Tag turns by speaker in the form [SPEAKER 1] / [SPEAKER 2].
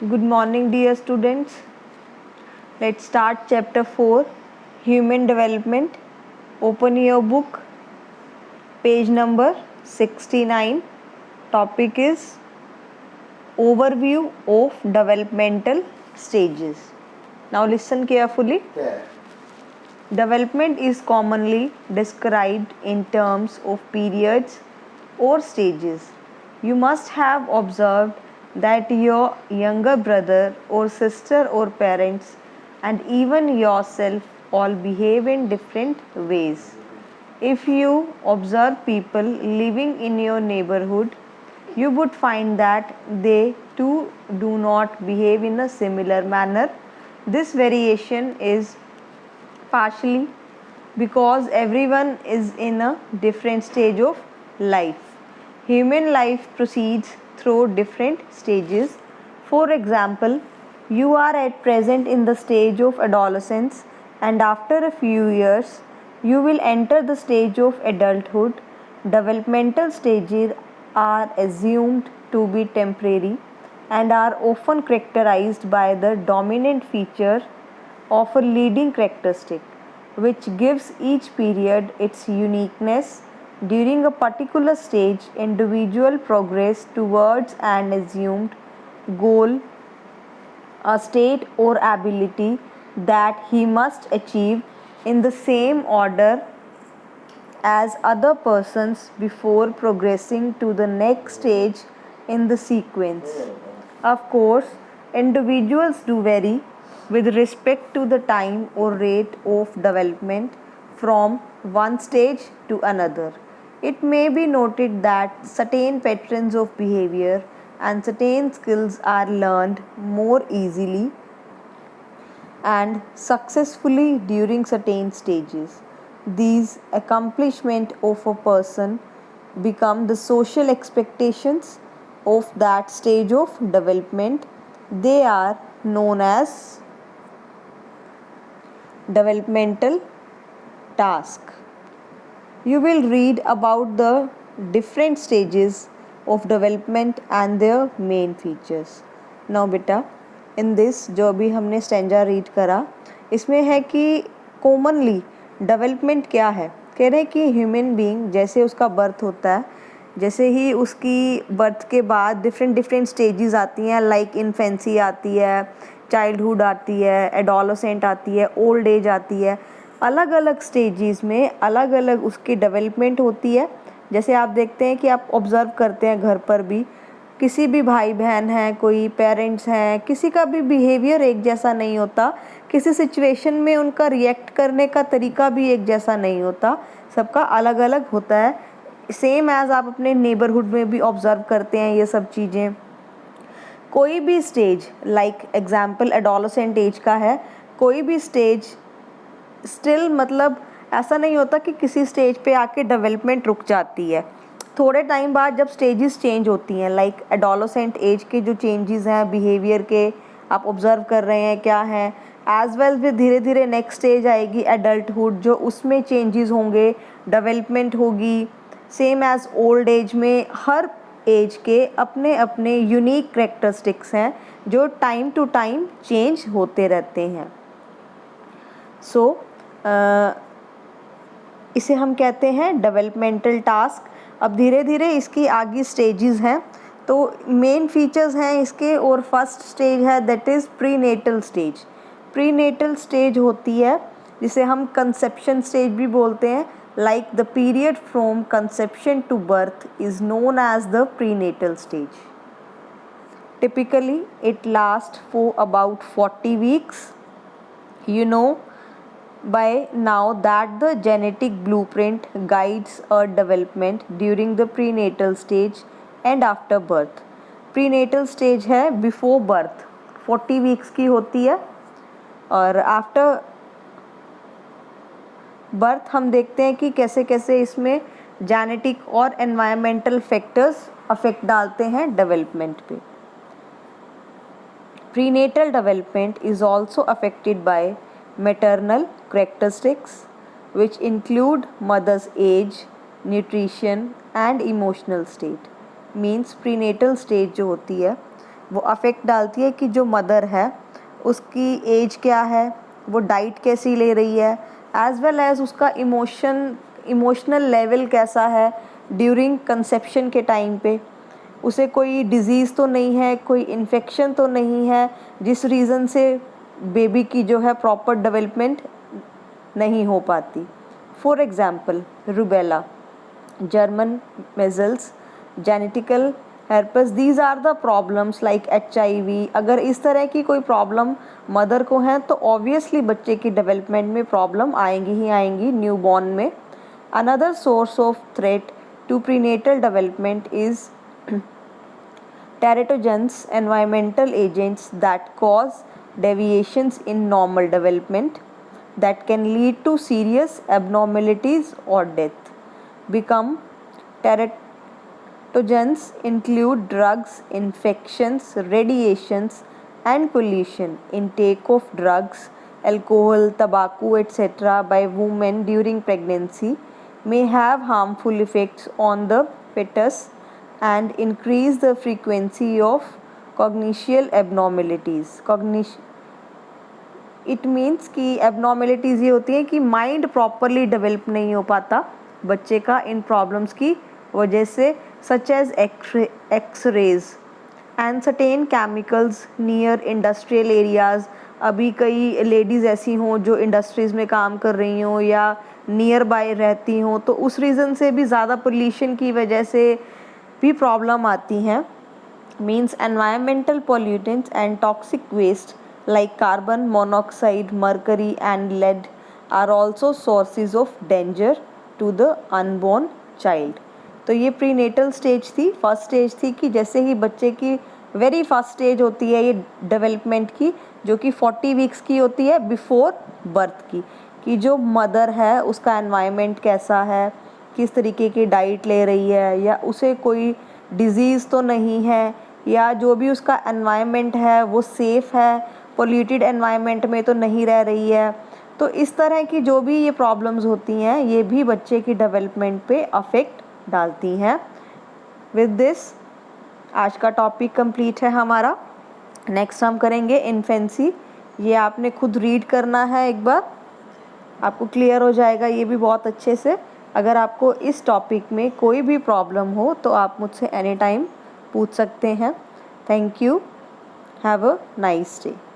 [SPEAKER 1] Good morning, dear students. Let's start chapter 4, Human Development. Open your book, page number 69. Topic is Overview of Developmental Stages. Now listen carefully. Development is commonly described in terms of periods or stages. You must have observed that your younger brother or sister or parents and even yourself all behave in different ways. If you observe people living in your neighborhood, you would find that they too do not behave in a similar manner. This variation is partially because everyone is in a different stage of life. Human life proceeds through different stages. For example, you are at present in the stage of adolescence, and after a few years, you will enter the stage of adulthood. Developmental stages are assumed to be temporary and are often characterized by the dominant feature of a leading characteristic, which gives each period its uniqueness. During a particular stage, individual progress towards an assumed goal, a state or ability that he must achieve in the same order as other persons before progressing to the next stage in the sequence. Of course, individuals do vary with respect to the time or rate of development from one stage to another. It may be noted that certain patterns of behavior and certain skills are learned more easily and successfully during certain stages. These accomplishments of a person become the social expectations of that stage of development. They are known as developmental task. You will read about the different stages of development and their main features. Now बेटा, in this जो अभी हमने stanza read करा, इसमें है कि commonly development क्या है. कह रहे हैं कि ह्यूमन बीइंग जैसे उसका बर्थ होता है, जैसे ही उसकी बर्थ के बाद डिफरेंट स्टेजेस आती हैं, लाइक इन्फेंसी आती है, चाइल्डहुड आती है, एडोलसेंट आती है, ओल्ड एज आती है. अलग अलग स्टेजेस में अलग अलग उसकी डेवलपमेंट होती है. जैसे आप देखते हैं कि आप ऑब्ज़र्व करते हैं घर पर भी, किसी भी भाई बहन हैं, कोई पेरेंट्स हैं, किसी का भी बिहेवियर एक जैसा नहीं होता. किसी सिचुएशन में उनका रिएक्ट करने का तरीका भी एक जैसा नहीं होता, सबका अलग अलग होता है. सेम एज़ आप अपने नेबरहुड में भी ऑब्ज़र्व करते हैं ये सब चीज़ें. कोई भी stage, like example adolescent age का है, कोई भी स्टेज स्टिल मतलब ऐसा नहीं होता कि किसी स्टेज पे आके डेवलपमेंट रुक जाती है. थोड़े टाइम बाद जब स्टेजेस चेंज होती हैं, लाइक एडोलसेंट एज के जो चेंजेस हैं बिहेवियर के आप ऑब्ज़र्व कर रहे हैं क्या हैं, एज वेल भी धीरे धीरे नेक्स्ट स्टेज आएगी एडल्टहुड, जो उसमें चेंजेस होंगे, डेवलपमेंट होगी. सेम एज़ ओल्ड एज में हर एज के अपने अपने यूनिक करेक्टरिस्टिक्स हैं जो टाइम टू टाइम चेंज होते रहते हैं. सो इसे हम कहते हैं डेवलपमेंटल टास्क. अब धीरे धीरे इसकी आगे स्टेजेस हैं, तो मेन फीचर्स हैं इसके. और फर्स्ट स्टेज है that is prenatal stage. Prenatal stage होती है जिसे हम कंसेप्शन स्टेज भी बोलते हैं. Like the period from conception to birth is known as the prenatal stage. Typically it last for about 40 weeks. You know by now that the genetic blueprint guides a development during the prenatal stage and after birth. Prenatal stage है before birth, 40 weeks की होती है. और after birth हम देखते हैं कि कैसे कैसे इसमें जेनेटिक और एनवायरमेंटल फैक्टर्स अफेक्ट डालते हैं डेवलपमेंट पे. Prenatal development is also affected by maternal characteristics, which include mother's age, nutrition and emotional state. Means prenatal stage जो होती है वो अफेक्ट डालती है कि जो मदर है उसकी एज क्या है, वो डाइट कैसी ले रही है, एज़ वेल एज़ उसका इमोशनल लेवल कैसा है ड्यूरिंग कंसेप्शन के टाइम पे, उसे कोई डिज़ीज़ तो नहीं है, कोई इन्फेक्शन तो नहीं है जिस रीज़न से बेबी की जो है प्रॉपर डेवलपमेंट नहीं हो पाती। For example rubella, German measles, genetical herpes, these are the problems like HIV। अगर इस तरह की कोई प्रॉब्लम मदर को है तो ऑब्वियसली बच्चे की डेवलपमेंट में प्रॉब्लम आएंगी ही आएंगी न्यूबॉर्न में। Another source of threat to prenatal development is teratogens, environmental agents that cause deviations in normal development that can lead to serious abnormalities or death. Become teratogens include drugs, infections, radiations, and pollution. Intake of drugs, alcohol, tobacco, etc. by women during pregnancy may have harmful effects on the fetus and increase the frequency of cognitional abnormalities। It means कि abnormalities ये होती हैं कि mind properly develop नहीं हो पाता बच्चे का इन प्रॉब्लम्स की वजह से, such as x rays and certain chemicals near industrial areas. अभी कई लेडीज़ ऐसी हों जो इंडस्ट्रीज़ में काम कर रही हों या नियर बाय रहती हों, तो उस रीज़न से भी ज़्यादा पोल्यूशन की वजह से भी प्रॉब्लम आती हैं। Means environmental pollutants and toxic waste like carbon monoxide, mercury and lead are also sources of danger to the unborn child। तो ये प्रीनेटल स्टेज थी, फर्स्ट स्टेज थी कि जैसे ही बच्चे की वेरी फर्स्ट स्टेज होती है ये डेवलपमेंट की, जो कि 40 वीक्स की होती है बिफोर बर्थ की, कि जो मदर है उसका एनवायरनमेंट कैसा है, किस तरीके की डाइट ले रही है, या उसे कोई डिज़ीज़ तो नहीं है, या जो भी उसका एनवायरनमेंट है वो सेफ़ है, पोल्यूटेड एनवायरनमेंट में तो नहीं रह रही है। तो इस तरह की जो भी ये प्रॉब्लम्स होती हैं ये भी बच्चे की डेवलपमेंट पे अफेक्ट डालती हैं। विद दिस आज का टॉपिक कंप्लीट है हमारा। नेक्स्ट हम करेंगे इन्फेंसी। ये आपने खुद रीड करना है, एक बार आपको क्लियर हो जाएगा ये भी बहुत अच्छे से। अगर आपको इस टॉपिक में कोई भी प्रॉब्लम हो तो आप मुझसे एनी टाइम पूछ सकते हैं। Thank you, have a nice day.